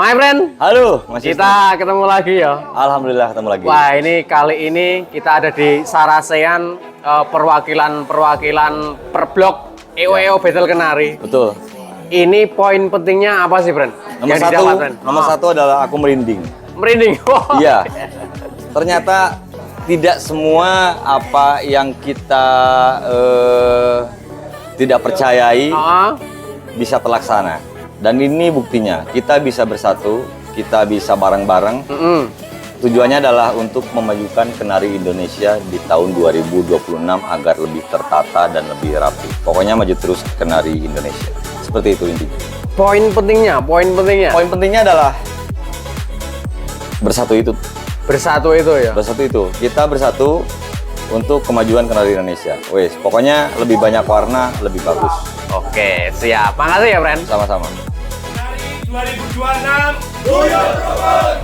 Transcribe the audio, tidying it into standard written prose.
My friend, Halo, Mas kita ketemu lagi ya. Alhamdulillah ketemu lagi. Wah, ini kali ini kita ada di Sarasean, perwakilan per blok EO Battle Kenari. Betul. Ini poin pentingnya apa sih, Friend? Nomor satu adalah aku merinding. Merinding. Wow. Iya. Ternyata tidak semua apa yang kita tidak percayai bisa terlaksana. Dan ini buktinya, kita bisa bersatu, kita bisa bareng-bareng. Tujuannya adalah untuk memajukan Kenari Indonesia di tahun 2026 agar lebih tertata dan lebih rapi. Pokoknya maju terus Kenari Indonesia. Seperti itu intinya. Poin pentingnya. Poin pentingnya adalah bersatu itu. Bersatu itu ya. Bersatu itu. Kita bersatu untuk kemajuan Kenari Indonesia. Wes, pokoknya lebih banyak warna, lebih bagus. Oke, siap. Makasih ya, Friend. Sama-sama. 2026 Buyut Rukun.